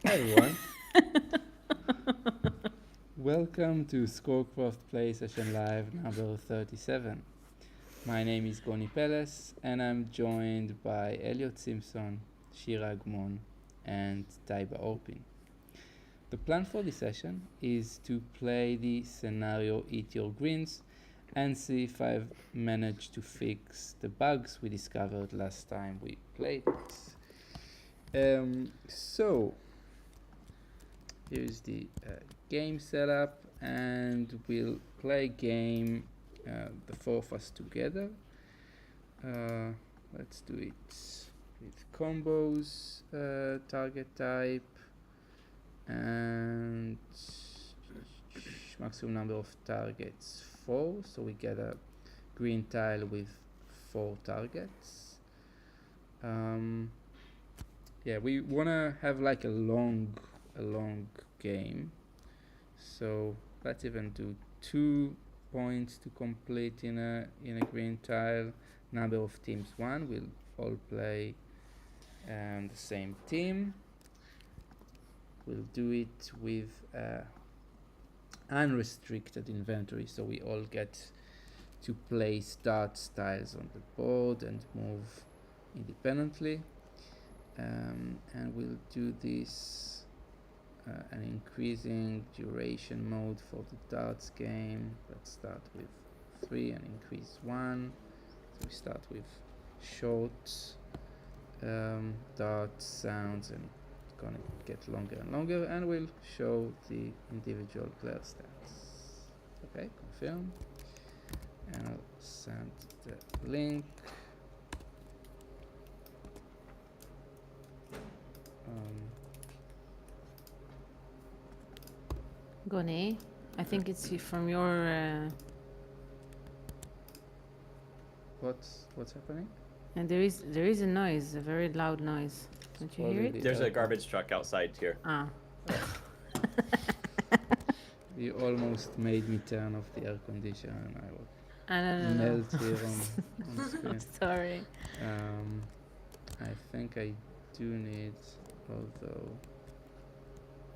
Hi everyone. Welcome to ScoreCraft Play Session Live number 37. My name is Goni Peles and I'm joined by Elliot Simpson, Shira Agmon, and Taiba Orpin. The plan for this session is to play the scenario Eat Your Greens and see if I've managed to fix the bugs we discovered last time we played this. So here's the game setup, and we'll play a game, the four of us together. Let's do it with combos, target type, and maximum number of targets 4, so we get a green tile with 4 targets. Yeah, we wanna have like a long game, so let's even do 2 points to complete in a green tile. Number of teams 1, we'll all play the same team. We'll do it with unrestricted inventory, so we all get to place dart tiles on the board and move independently. And we'll do this an increasing duration mode for the darts game. Let's start with 3 and increase 1. So we start with short dart sounds, and it's gonna get longer and longer, and we'll show the individual player stats. Okay, confirm, and I'll send the link. Gone, I think it's from your. What's happening? And there is a noise, a very loud noise. Don't you hear it? There's a garbage truck outside here. Ah. You almost made me turn off the air conditioner, and I will No. melt here on the screen. Sorry. I think I do need, although,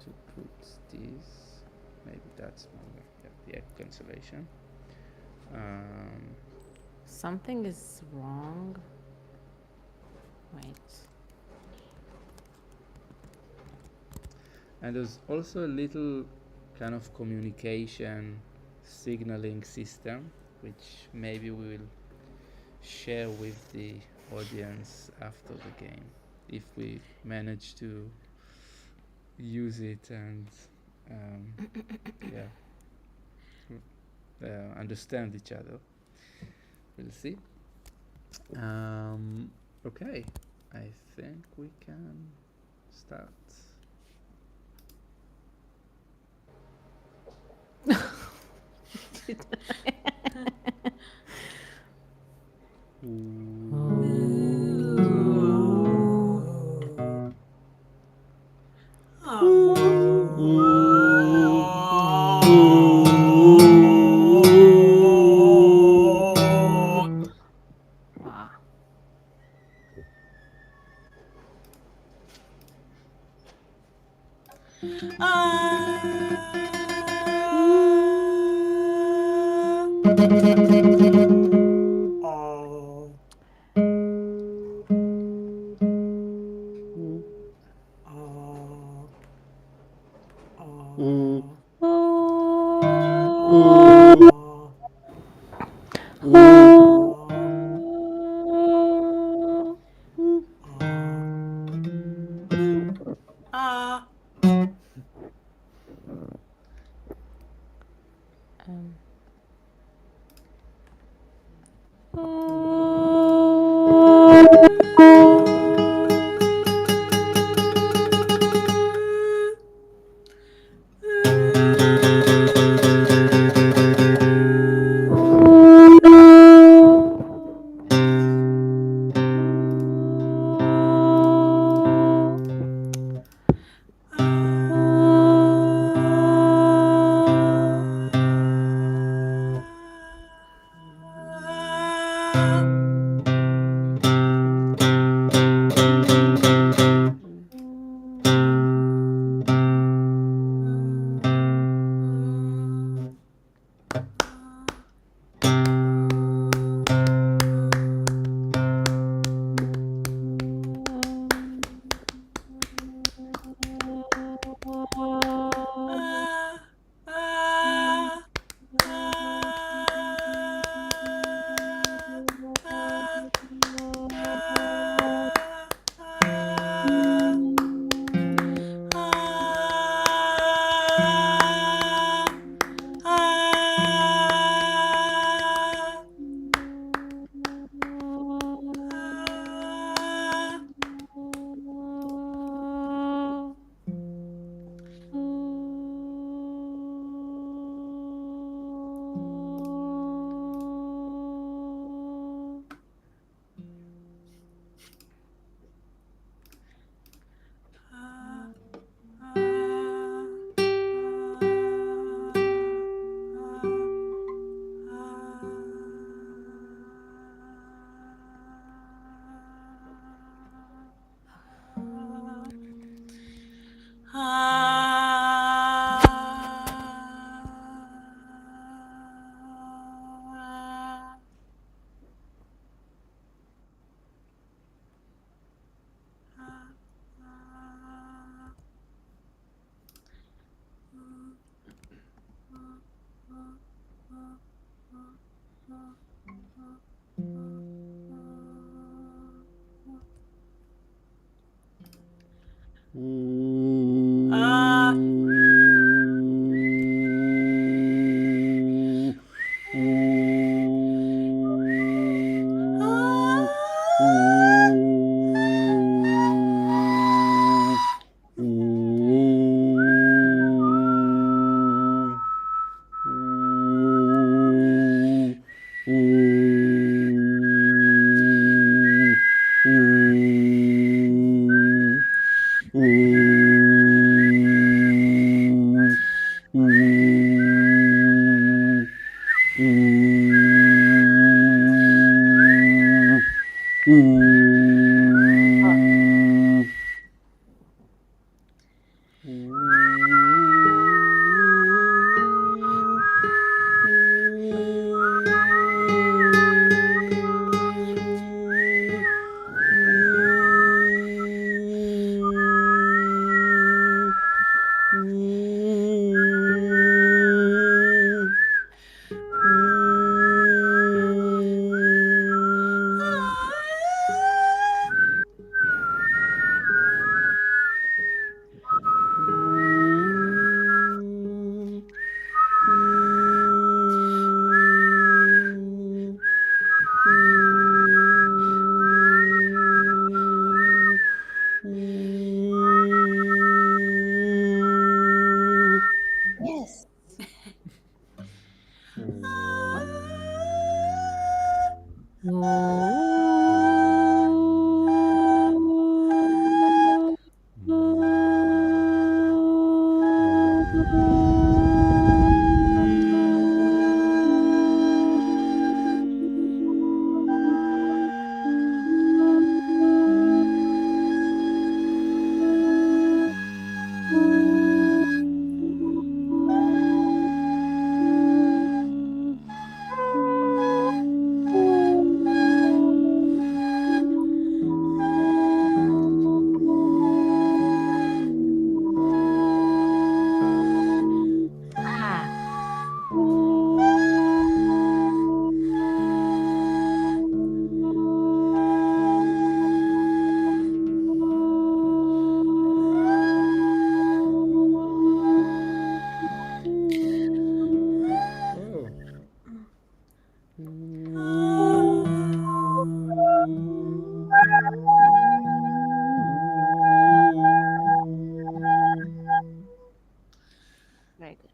to put this. Maybe that's more, yeah, the air cancellation. Something is wrong. Wait. And there's also a little kind of communication signaling system, which maybe we will share with the audience after the game, if we manage to use it and understand each other. We'll see. Okay, I think we can start. Yes. Very good.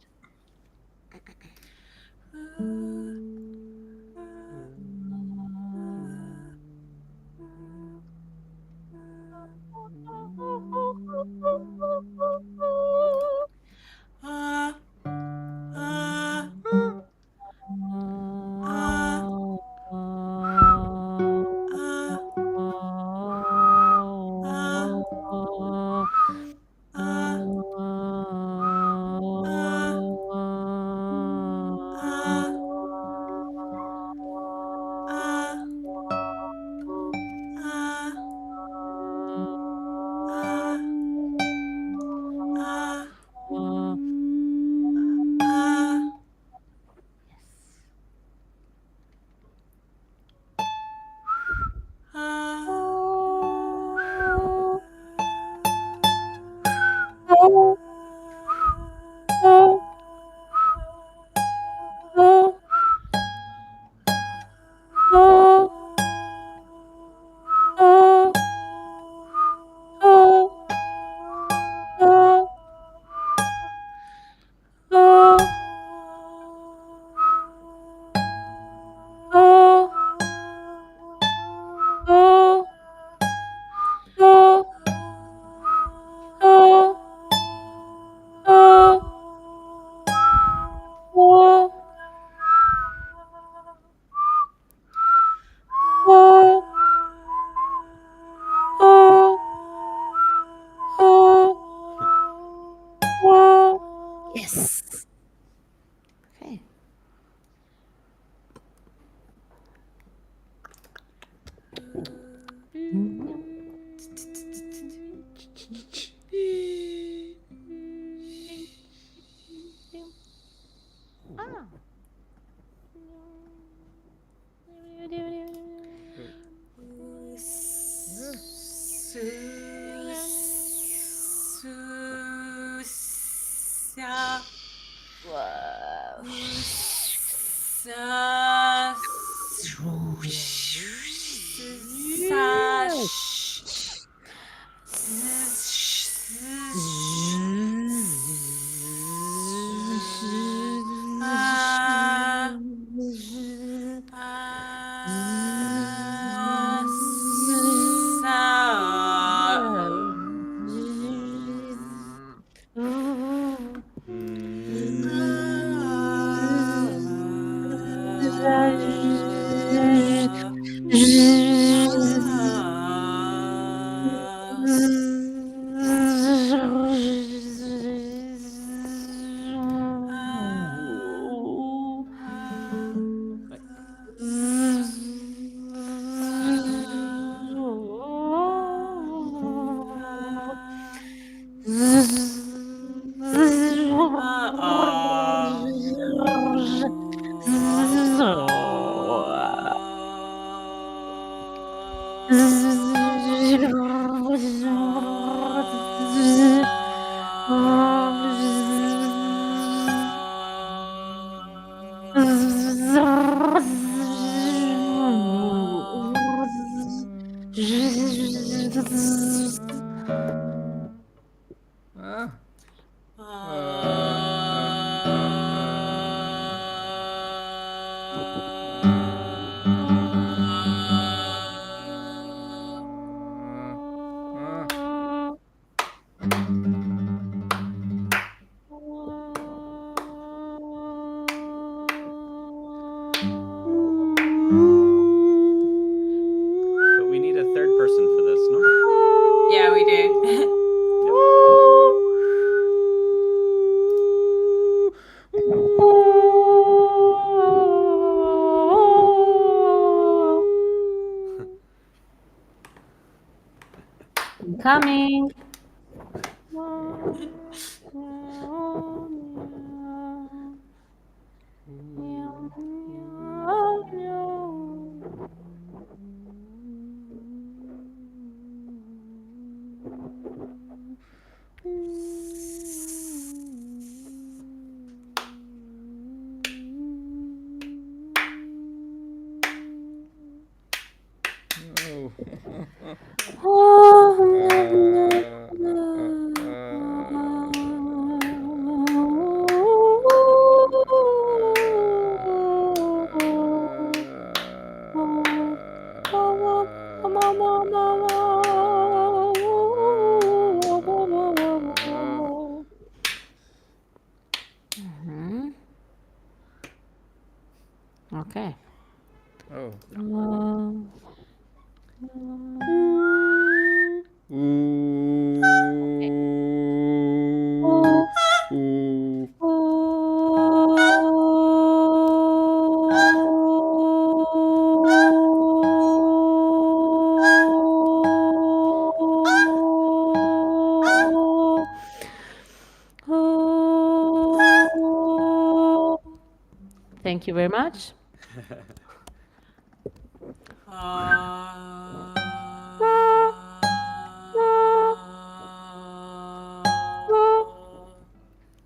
But we need a third person for this, no? Yeah, we do. Coming. Okay. Oh. Thank you very much.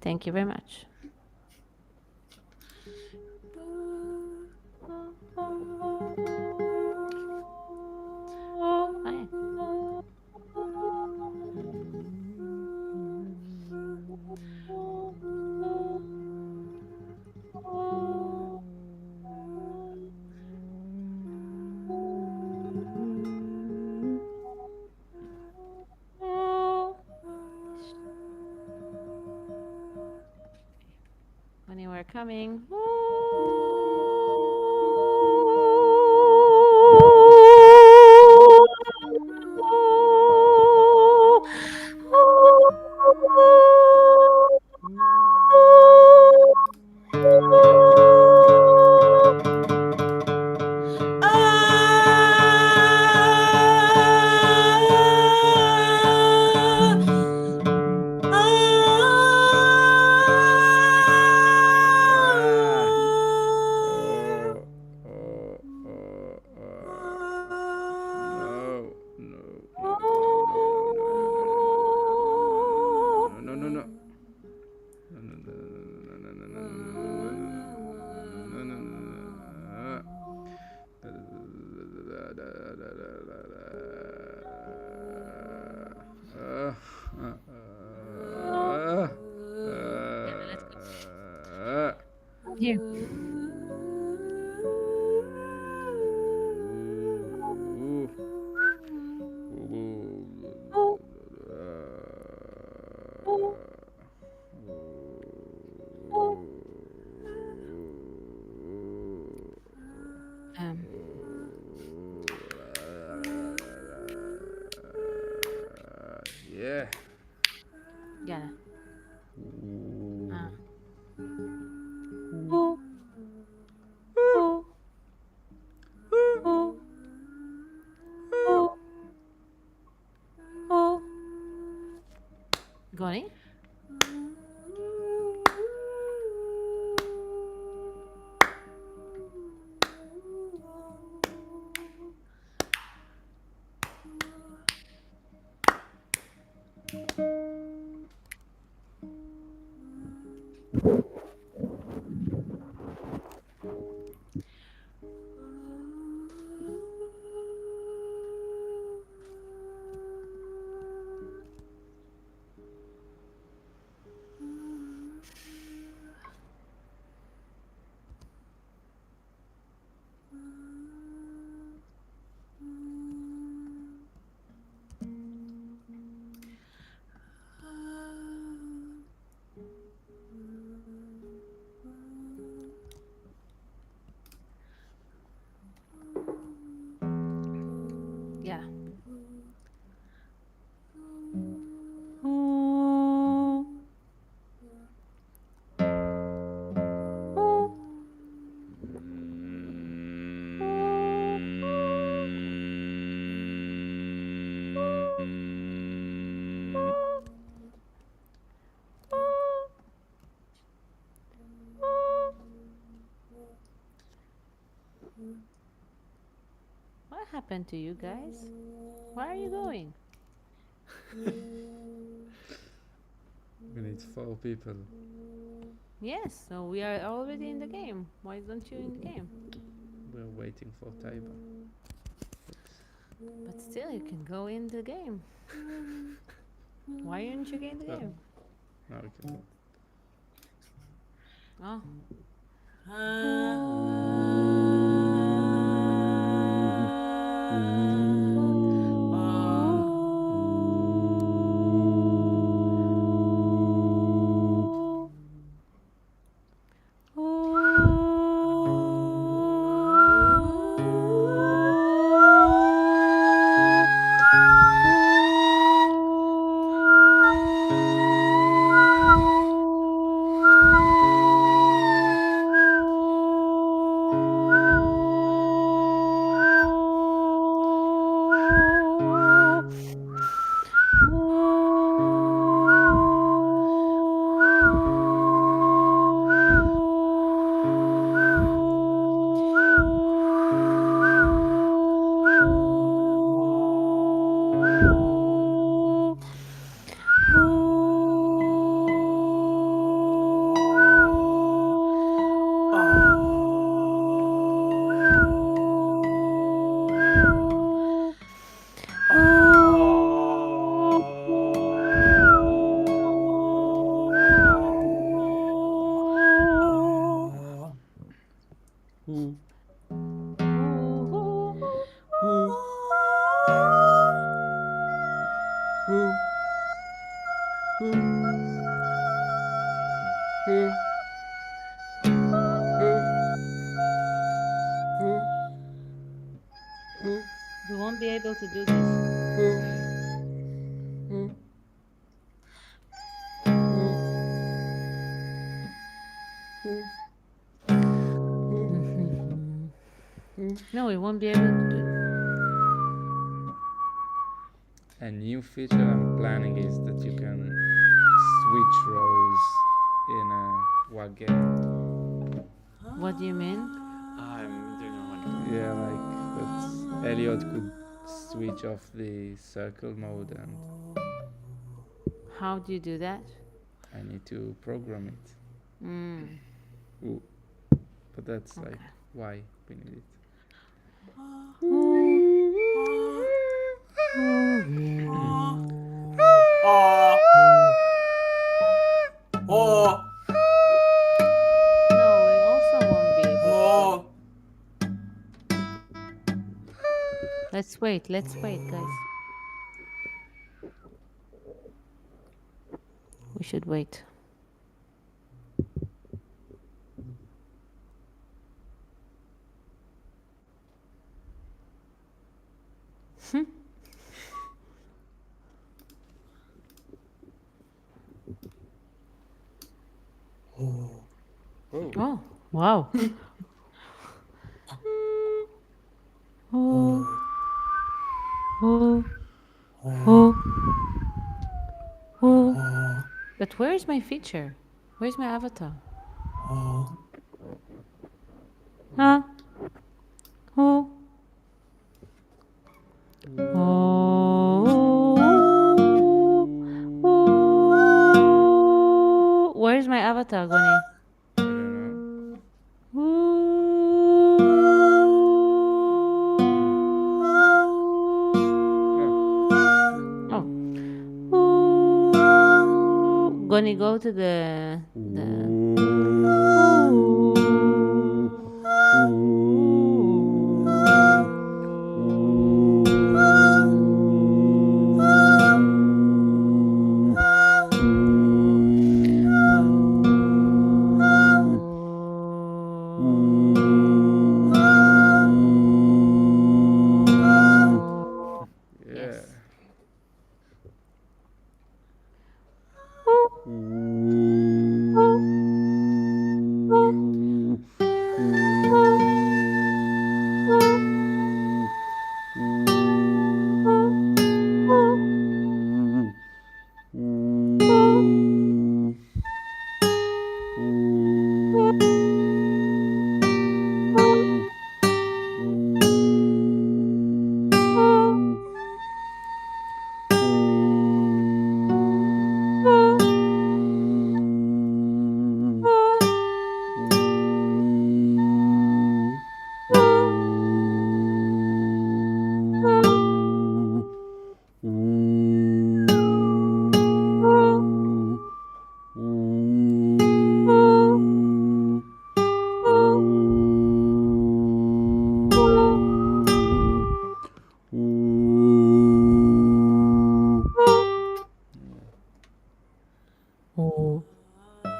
Thank you very much. Hi. When you were coming. Here. Yeah. Yeah. Goni? happened to you guys? Where are you going? We need 4 people. Yes, so we are already in the game. Why don't you in the game? We're waiting for Taiba. But still, you can go in the game. Why aren't you in the game? Now we can. Oh, you won't be able to do this. No, we won't be able to do. A new feature I'm planning is that you can switch roles in a WAG game. What do you mean? I'm doing one. Yeah, like that Elliot could switch off the circle mode, and How do you do that? I need to program it. Mm. Ooh. But that's like why we need it. No, we also won't be able to. Let's wait, guys. We should wait. Oh, wow. But where's my feature? Where's my avatar? Huh? Oh. Where's my avatar, Goni? I don't know. Goni, go to the Yeah. Oh. Oh.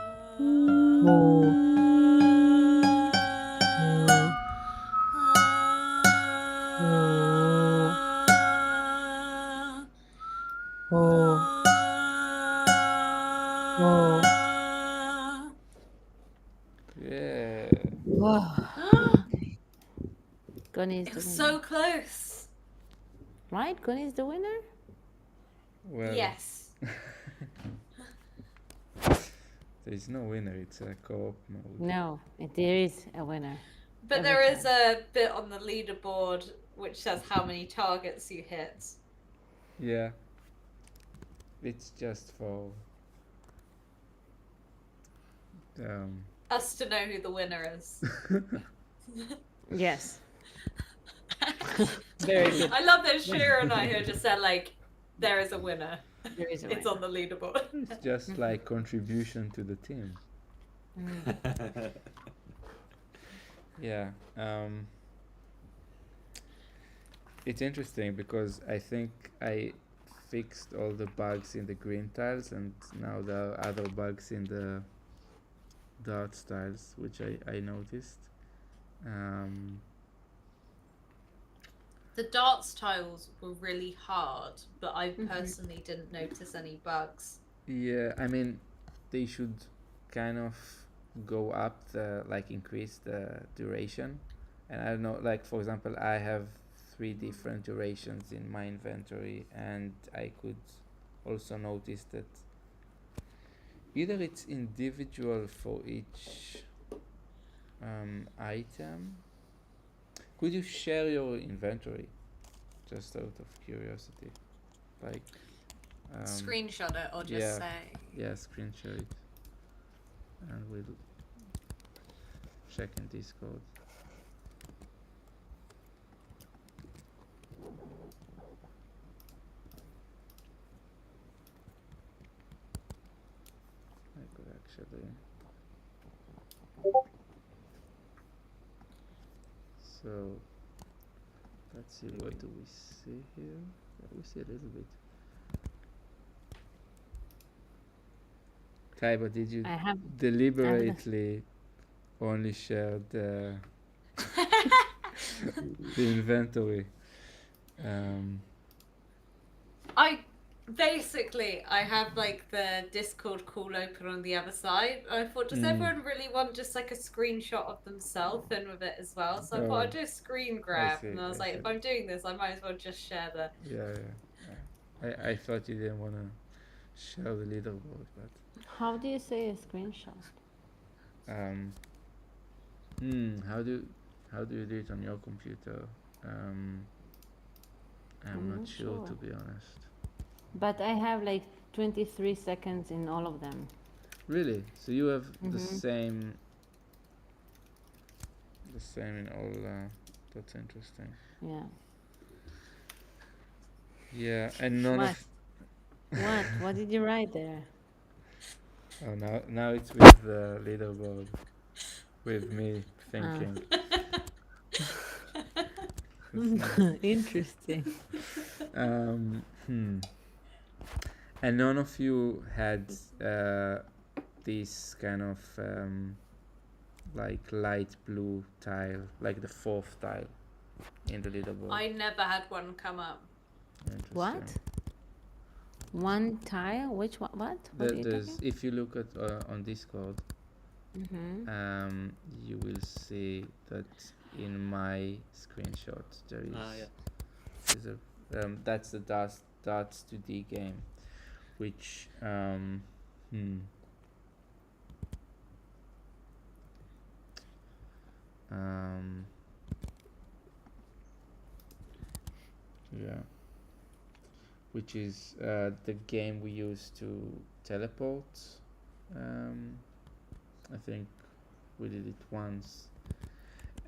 Oh. Oh. Yeah. Oh. Connie is It the was winner. so close. Right? Connie is the winner? Well, Yes. there's no winner. It's a co-op mode. No, there is a winner. But Every there is time. a bit on the leaderboard which says how many targets you hit. Yeah. It's just for Us to know who the winner is. Yes. Very good. I love that Shira and I here just said like, there is a winner. There is a It's winner. on the leaderboard. It's just like contribution to the team. Yeah. It's interesting because I think I fixed all the bugs in the green tiles, and now there are other bugs in the dart tiles, which I noticed. The darts tiles were really hard, but I personally didn't notice any bugs. Yeah, I mean, they should kind of go up increase the duration. And I don't know, like for example, I have 3 different durations in my inventory, and I could also notice that either it's individual for each item. Could you share your inventory, just out of curiosity? Like Screenshot it or just yeah. say. Yeah, screen share it, and we'll check in Discord. I could actually. So let's see, what do we see here? Yeah, we see a little bit. Kaiba, did you I have deliberately only share the the inventory? I have like the Discord call open on the other side. I thought, does everyone really want just like a screenshot of themselves in with it as well? So I thought I'd do a screen grab, see, and I was I like, see. if I'm doing this, I might as well just share the. Yeah. I thought you didn't want to share the leaderboard, but How do you say a screenshot? how do you do it on your computer? I'm not sure, to be honest. But I have like 23 seconds in all of them. Really? So you have the same in all. That's interesting. Yeah. Yeah, and none What? of. What? What did you write there? Oh, now it's with the leaderboard, with me thinking. Interesting. And none of you had this kind of like light blue tile, like the 4th tile in the leaderboard. I never had one come up. Interesting. What? One tile? Which one? What? What are you talking? If you look at on Discord, you will see that in my screenshot there is there's a that's the darts 2D game, which yeah, which is the game we use to teleport. I think we did it once,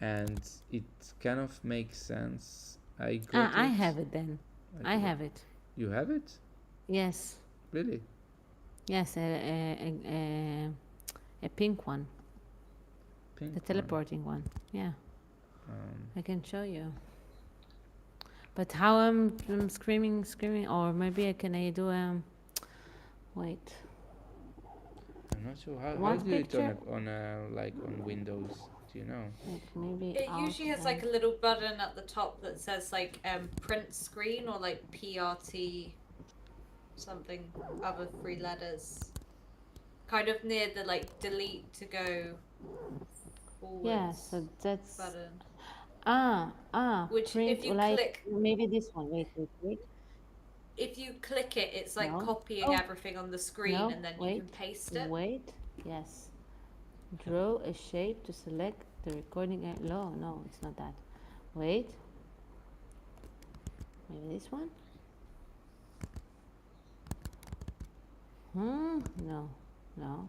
and it kind of makes sense. I have it then. I have it. You have it? Yes. Really? Yes, a pink one. Pink The teleporting one. Yeah. I can show you. But how I'm screaming, or maybe I can do wait. I'm not sure how One do you do it picture? on like on Windows? Do you know? Like maybe It Alt usually has like a and- little button at the top that says like print screen or like PRT something, other three letters. Kind of near the like delete to go forwards yeah. So that's button. Which print if you like click maybe this one. Wait. if you click it, it's like No. copying Oh everything on the screen no. and then you Wait. can paste it. Wait. Yes. Draw a shape to select the recording. No, it's not that. Wait. Maybe this one. No.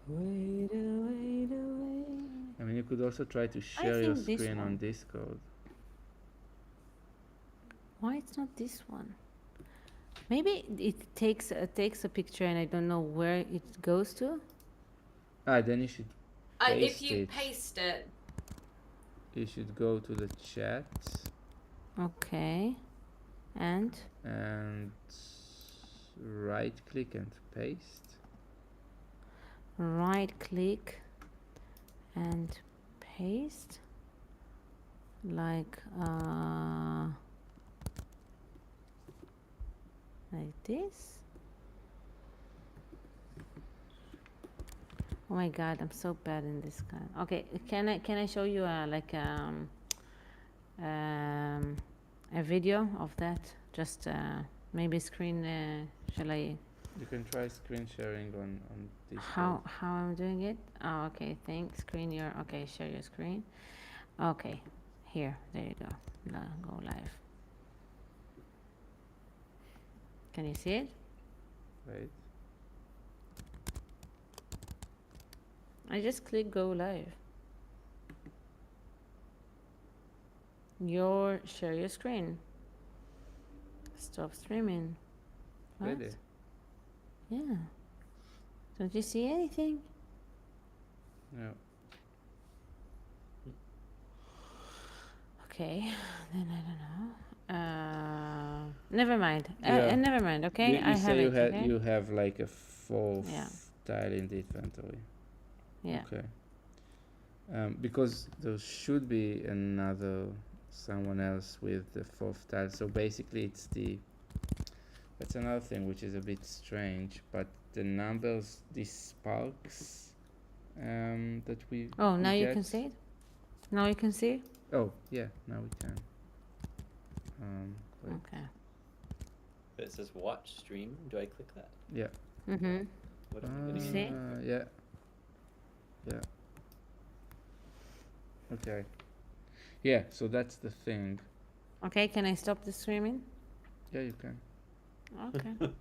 Wait. I mean, you could also try to share your think this screen on one. Discord. Why it's not this one? Maybe it takes a picture and I don't know where it goes to. Then you should If paste you it. paste it, You should go to the chat Okay. And right click and paste. right click and paste like this. Oh my god, I'm so bad in this kind. Okay, can I show you a video of that? Just maybe screen. Shall I? You can try screen sharing on Discord. How I'm doing it? Oh, okay. Thanks. Screen your. Okay, share your screen. Okay, here. There you go. Now go live. Can you see it? Right. I just click go live. Share your screen. Stop streaming. What? Really? Yeah. Don't you see anything? No. Okay, then I don't know. Never mind. Yeah. Never mind. Okay, You I say have you it. had Okay. you have like a fourth Yeah. tile in the inventory. Yeah. Okay. Because there should be someone else with the fourth tile. So basically, that's another thing which is a bit strange. But the numbers, these sparks, that we. Oh, we now you get- can see it. Now you can see it. Oh yeah, now we can. Wait. Okay. It says watch stream. Do I click that? Yeah. Mhm. What am I getting See? into? Yeah. Yeah. Okay. Yeah, so that's the thing. Okay. Can I stop the streaming? Yeah, you can. Okay. Well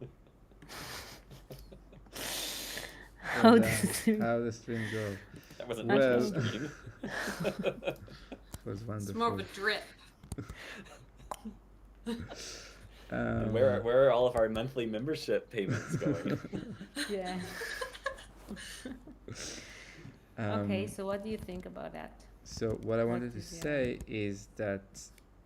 How done. the stream? How the stream go? That wasn't Well- much of a stream. It was wonderful. it's more of a drip. And where are all of our monthly membership payments going? Yeah. Okay. So what do you think about that? So what I wanted to is your- say is that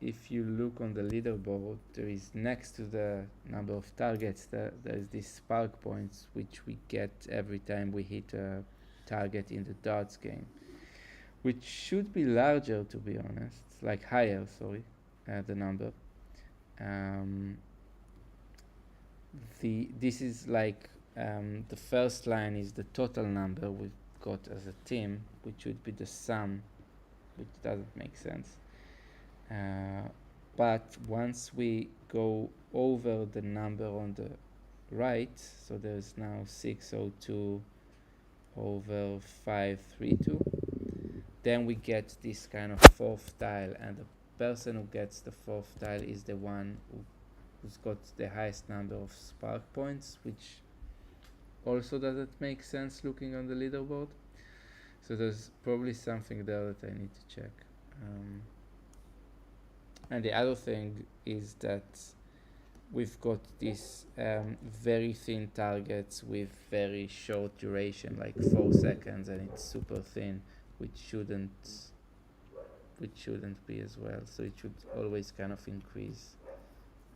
if you look on the leaderboard, there is next to the number of targets, there's these spark points which we get every time we hit a target in the darts game, which should be larger, to be honest, like higher, sorry, the number. This is like the first line is the total number we've got as a team, which would be the sum, which doesn't make sense. But once we go over the number on the right, so there's now 602 over 532, then we get this kind of fourth tile, and the person who gets the fourth tile is the one who's got the highest number of spark points, which also doesn't make sense looking on the leaderboard. So there's probably something there that I need to check. And the other thing is that we've got these very thin targets with very short duration, like 4 seconds, and it's super thin, which shouldn't be as well. So it should always kind of increase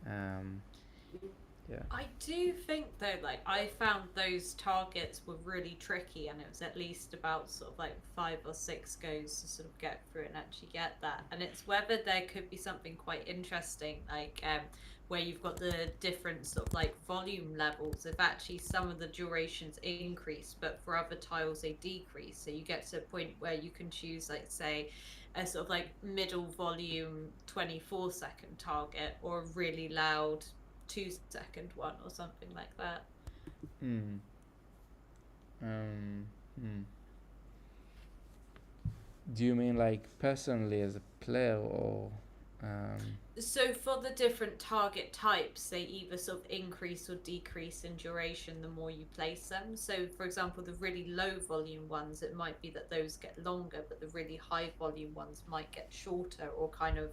Yeah. I do think though, like I found those targets were really tricky, and it was at least about sort of like 5 or 6 goes to sort of get through and actually get that. And it's whether there could be something quite interesting, like where you've got the different sort of like volume levels. If actually some of the durations increase, but for other tiles they decrease, so you get to a point where you can choose, like say, a sort of like middle volume 24-second target or a really loud 2-second one or something like that. Hmm. Hmm. Do you mean like personally as a player, or So for the different target types, they either sort of increase or decrease in duration the more you place them. So for example, the really low volume ones, it might be that those get longer, but the really high volume ones might get shorter, or kind of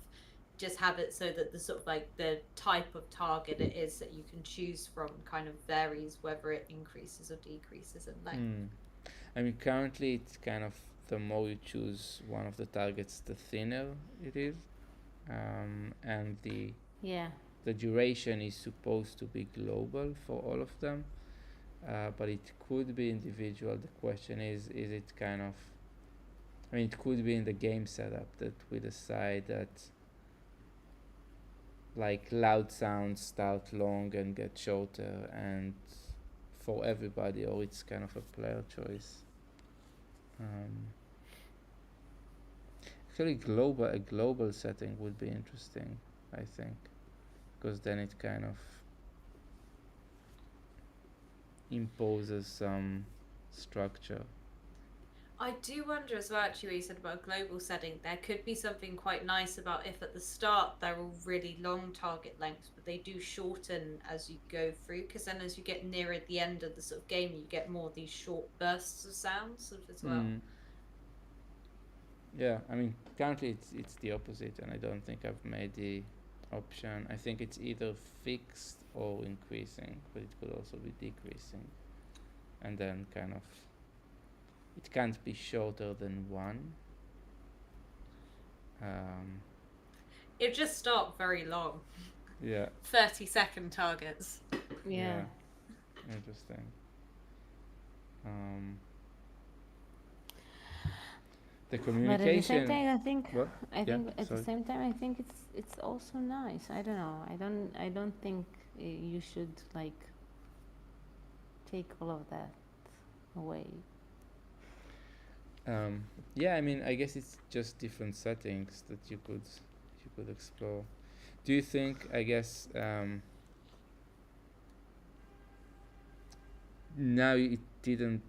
just have it so that the sort of like the type of target it is that you can choose from kind of varies whether it increases or decreases in length. I mean, currently it's kind of the more you choose one of the targets, the thinner it is, and Yeah. the duration is supposed to be global for all of them, but it could be individual. The question is it kind of, I mean, it could be in the game setup that we decide that like loud sounds start long and get shorter, and for everybody, or it's kind of a player choice. Actually, a global setting would be interesting, I think, because then it kind of imposes some structure. I do wonder as well, actually, what you said about a global setting, there could be something quite nice about if at the start they're all really long target lengths, but they do shorten as you go through, because then as you get nearer the end of the sort of game, you get more of these short bursts of sounds sort of as well. Yeah, I mean, currently it's the opposite, and I don't think I've made the option. I think it's either fixed or increasing, but it could also be decreasing, and then kind of it can't be shorter than 1. It just start very long. Yeah. 30-second targets. Yeah. Interesting. The But at the same communication. time, I think What? I Yeah, think at the sorry. same time, I think it's also nice. I don't know. I don't think you should like take all of that away. Yeah, I mean, I guess it's just different settings that you could explore. Do you think? I guess now it didn't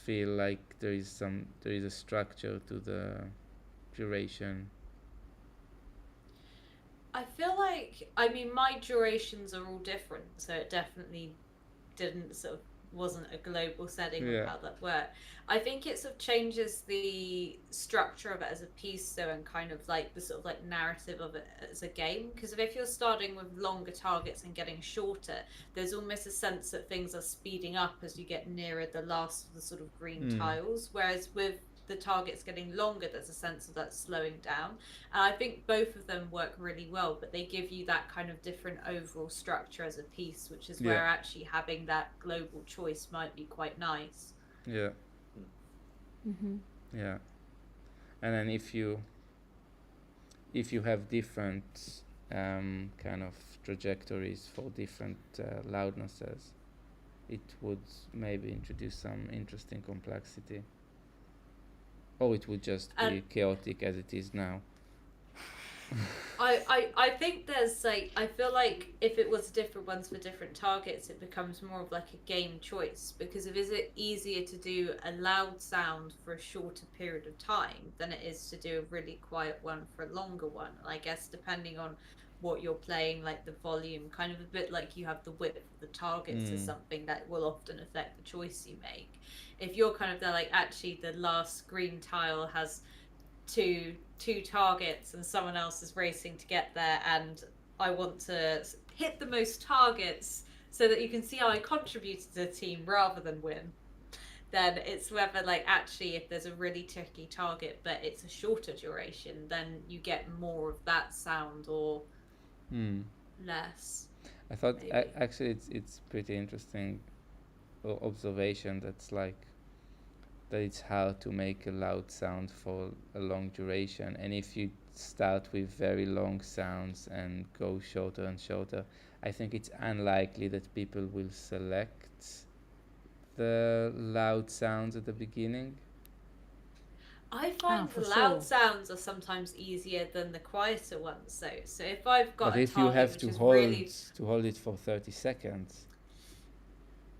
feel like there is a structure to the duration. I feel like, I mean, my durations are all different, so it definitely didn't sort of wasn't a global setting of how that worked. I think it sort of changes the structure of it as a piece, though, and kind of like the sort of like narrative of it as a game. Because if you're starting with longer targets and getting shorter, there's almost a sense that things are speeding up as you get nearer the last of the sort of green tiles. Whereas with the targets getting longer, there's a sense of that slowing down. And I think both of them work really well, but they give you that kind of different overall structure as a piece, which is where actually having that global choice might be quite nice. Yeah. Yeah. And then if you have different kind of trajectories for different loudnesses, it would maybe introduce some interesting complexity. Or it would just be chaotic as it is now. I think there's like, I feel like if it was different ones for different targets, it becomes more of like a game choice, because if is it easier to do a loud sound for a shorter period of time than it is to do a really quiet one for a longer one. And I guess depending on what you're playing, like the volume, kind of a bit like you have the width of the targets is something that will often affect the choice you make. If you're kind of there, like actually the last green tile has two targets and someone else is racing to get there, and I want to hit the most targets so that you can see how I contributed to the team rather than win, then it's whether like actually if there's a really tricky target but it's a shorter duration, then you get more of that sound, or less. I thought Maybe. actually it's pretty interesting observation that's like that it's hard to make a loud sound for a long duration, and if you start with very long sounds and go shorter and shorter, I think it's unlikely that people will select the loud sounds at the beginning. I find for the loud sure. sounds are sometimes easier than the quieter ones, though. So if I've got But a if you tile have which to is hold really, it for 30 seconds.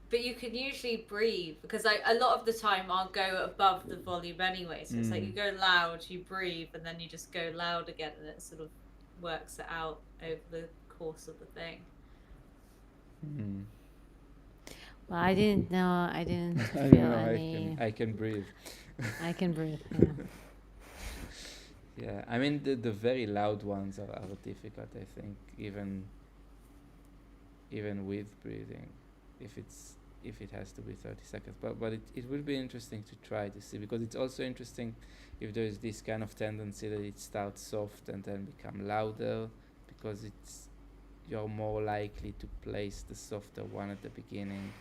but you can usually breathe because like a lot of the time I'll go above the volume anyway. So it's like you go loud, you breathe, and then you just go loud again, and it sort of works it out over the course of the thing. Well, I didn't know. I didn't I feel don't know, any. I can breathe. I can breathe. Yeah. Yeah, I mean the very loud ones are difficult. I think even with breathing, if it has to be 30 seconds. But it will be interesting to try to see, because it's also interesting if there is this kind of tendency that it starts soft and then become louder, because you're more likely to place the softer one at the beginning.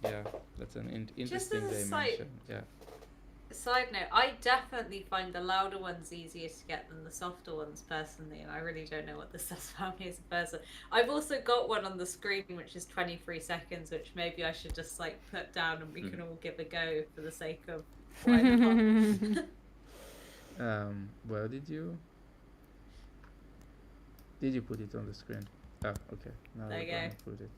Yeah, that's an interesting as a dimension. Yeah. Side note, I definitely find the louder ones easier to get than the softer ones personally, and I really don't know what this says about me as a person. I've also got one on the screen which is 23 seconds, which maybe I should just like put down and we can all give a go for the sake of why not. Where did you put it on the screen? Oh, okay. Now There we're you gonna go. put it.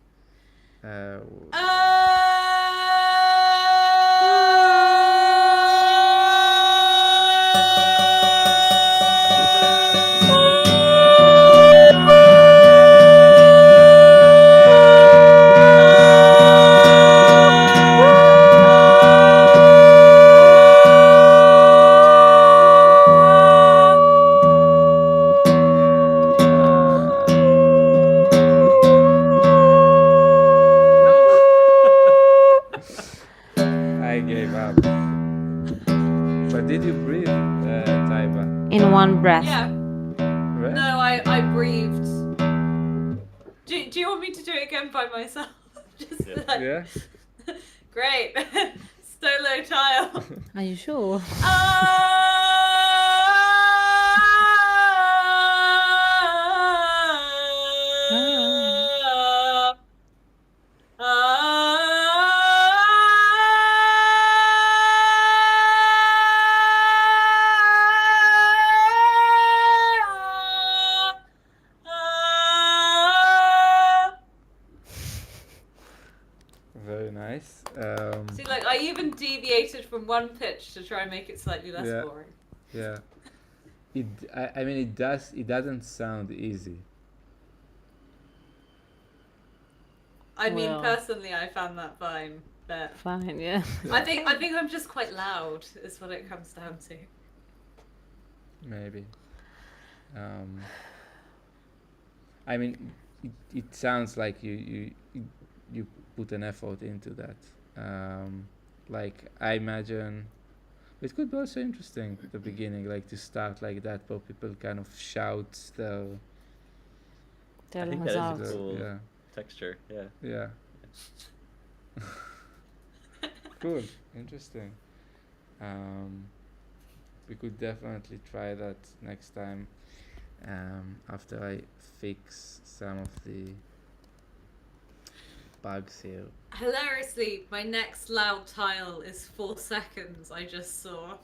I gave up. But did you breathe, Taiba? In one breath. Yeah. Right? No, I breathed. Do you want me to do it again by myself? Just like, Yeah. great. Solo tile. Are you sure? Very nice. See, like I even deviated from one pitch to try and make it slightly less Yeah. boring. Yeah. I mean, it doesn't sound easy. I mean, Well. personally, I found that fine, but Fine. Yeah. I think I'm just quite loud. Is what it comes down to. Maybe. I mean, it sounds like you put an effort into that. Like I imagine it could be also interesting at the beginning, like to start like that, where people kind of shout their. Tell I think us that out. is a cool Yeah. texture. Yeah. Yeah. Cool. Interesting. We could definitely try that next time. After I fix some of the bugs here. Hilariously, my next loud tile is 4 seconds. I just saw.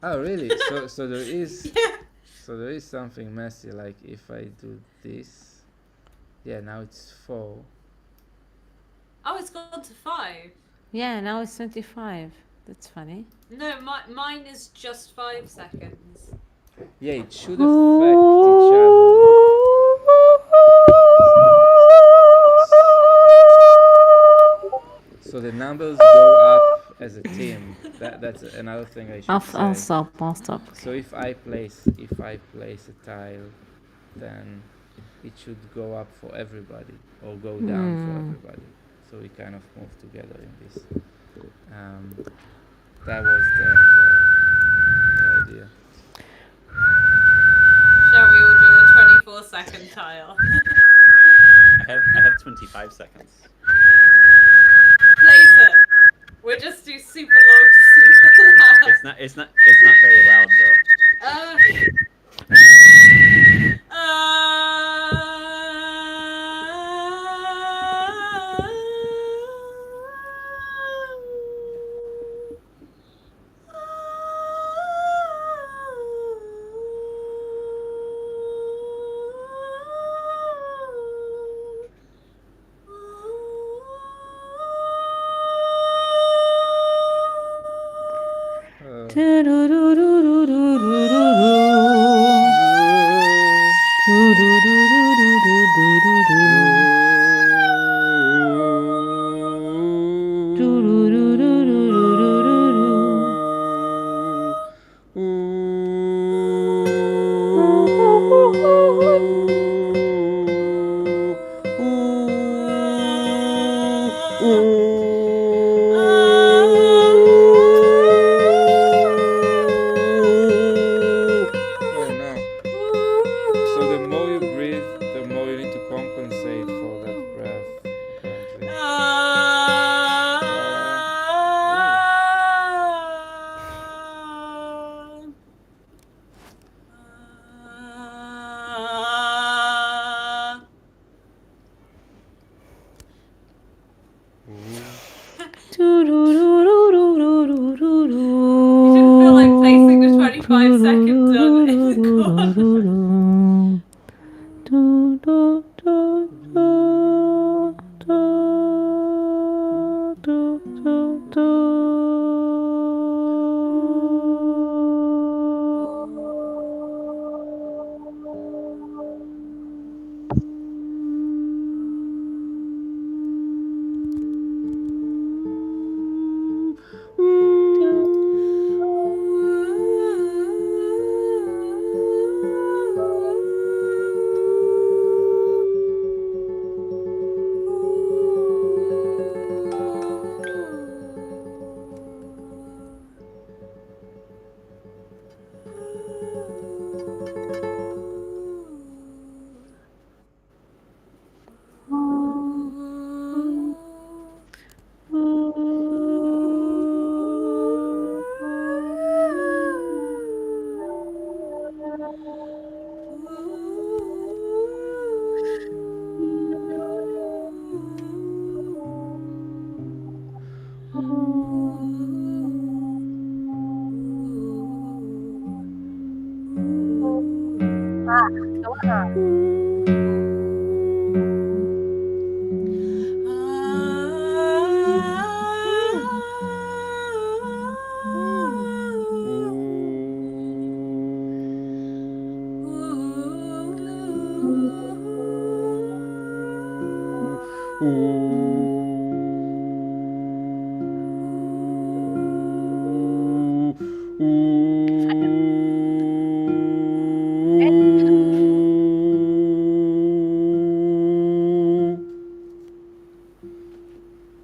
Oh really? So there is. Yeah. So there is something messy. Like if I do this. Yeah. Now it's 4. Oh, it's gone to 5. Yeah. Now it's 25. That's funny. No, mine is just 5 seconds. Yeah. It should affect each other. So the numbers go up as a team. That's another thing I should say. I'll stop. So if I place a tile, then it should go up for everybody or go down for everybody. So we kind of move together in this. That was the idea. Shall we all do the tile. I have 25 seconds. Place it. We'll just do super long, super loud. It's not very loud though. Oh no. So the more you breathe, the more you need to compensate for that breath, apparently. You didn't feel like placing the 25-second done in the corner.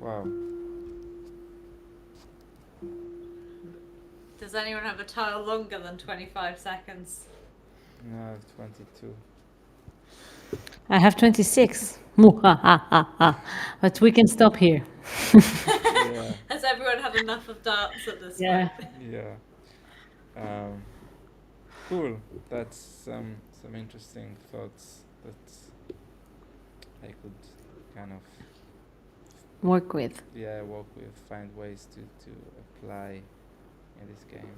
Wow. Does anyone have a tile longer than 25 seconds? No, I have 22. I have 26. But we can stop here. Yeah. Has everyone had enough of darts at this Yeah. point? Yeah. Cool. That's some interesting thoughts that I could kind of Work with. work with, find ways to apply in this game.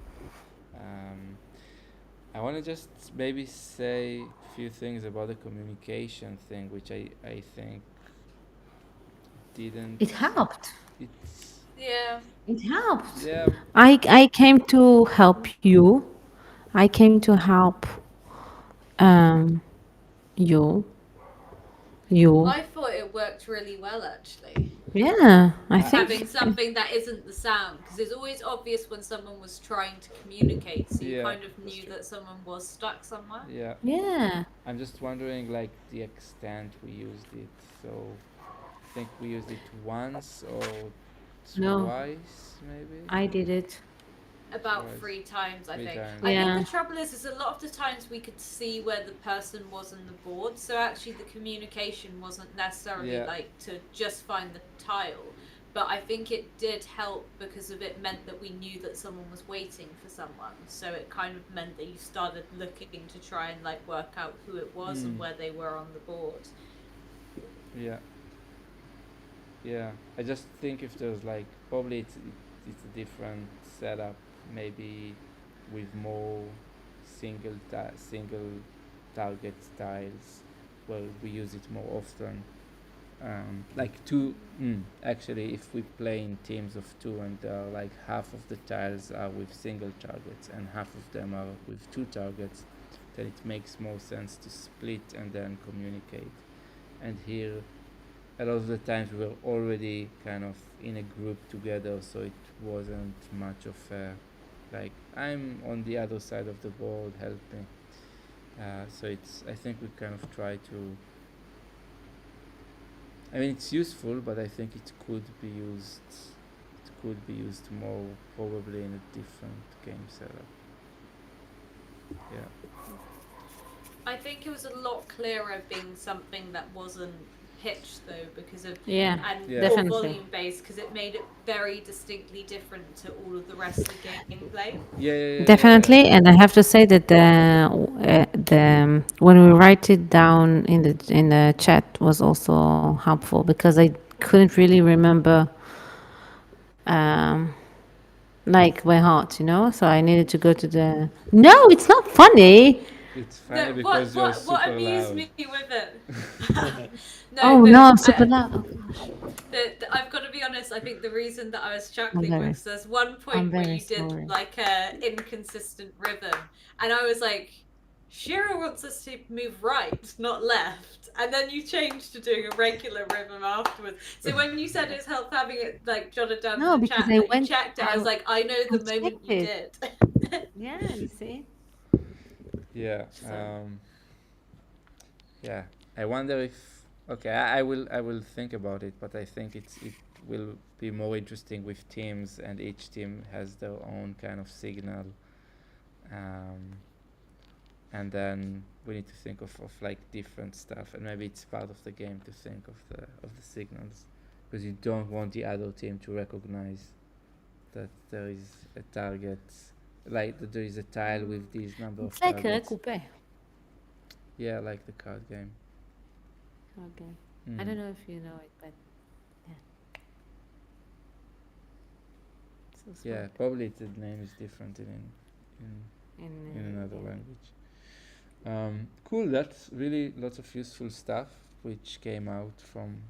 I want to just maybe say a few things about the communication thing, which I think didn't. It helped. It's Yeah. It helped. yeah. I came to help you. I came to help you. I thought it worked really well, actually. Yeah, I Having think. something that isn't the sound, because it's always obvious when someone was trying to communicate, so you Yeah, kind of that's knew true. that someone was stuck somewhere. Yeah. Yeah. I'm just wondering, like, the extent we used it. So, I think we used it once or No. twice, maybe. I did it. About Right. 3 times, I Three think. times. I think Yeah. the trouble is a lot of the times we could see where the person was on the board, so actually the communication wasn't necessarily Yeah. like to just find the tile. But I think it did help because of it meant that we knew that someone was waiting for someone. So it kind of meant that you started looking to try and like work out who it was and where they were on the board. Yeah. Yeah. I just think if there's like probably it's a different setup, maybe with more single target tiles where we use it more often. Like two. Actually, if we play in teams of two and like half of the tiles are with single targets and half of them are with two targets, then it makes more sense to split and then communicate. And here, a lot of the times we were already kind of in a group together, so it wasn't much of a like I'm on the other side of the board, help me. So it's I think we kind of try to. I mean, it's useful, but I think it could be used. It could be used more, probably in a different game setup. Yeah. I think it was a lot clearer being something that wasn't pitched though because of Yeah. and Yeah. more Definitely. volume based because it made it very distinctly different to all of the rest of the gameplay. Yeah. Definitely, and I have to say that the when we write it down in the chat was also helpful because I couldn't really remember um, like by heart, you know. So I needed to go to the. No, it's not funny. It's funny No, because you're what super amused loud. me with it? Oh No, no, I'm super loud. Oh gosh, I've got to be honest. I think the reason that I was I'm chuckling very, was there's one I'm point where very you did sorry. like a inconsistent rhythm, and I was like, Shira wants us to move right, not left, and then you changed to doing a regular rhythm afterwards. So when you said it's helped having it like jotted down to No, the because chat that you checked it, I was like, I know I the moment checked you it. did. Yeah, you see. Yeah. So Yeah. I wonder if. Okay, I will think about it, but I think it will be more interesting with teams, and each team has their own kind of signal. Um, and then we need to think of like different stuff, and maybe it's part of the game to think of the signals, because you don't want the other team to recognize that there is a target, like that there is a tile with these number of It's like a targets. coupe. Yeah, like the card game. Okay. I Mm. don't know if you know it, but yeah. So Yeah, smart. probably the name is different in another Yeah. language. Cool. That's really lots of useful stuff which came out from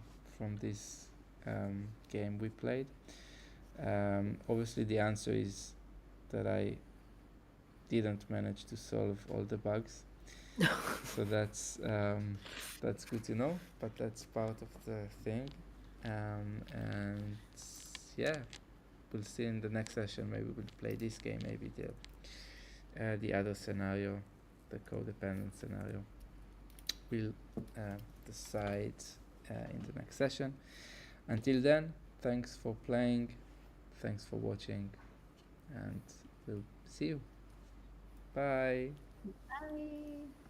this game we played. Obviously, the answer is that I didn't manage to solve all the bugs. So that's good to know. But that's part of the thing. And yeah, we'll see in the next session. Maybe we'll play this game. Maybe the other scenario, the codependent scenario. We'll decide in the next session. Until then, thanks for playing, thanks for watching, and we'll see you. Bye. Bye.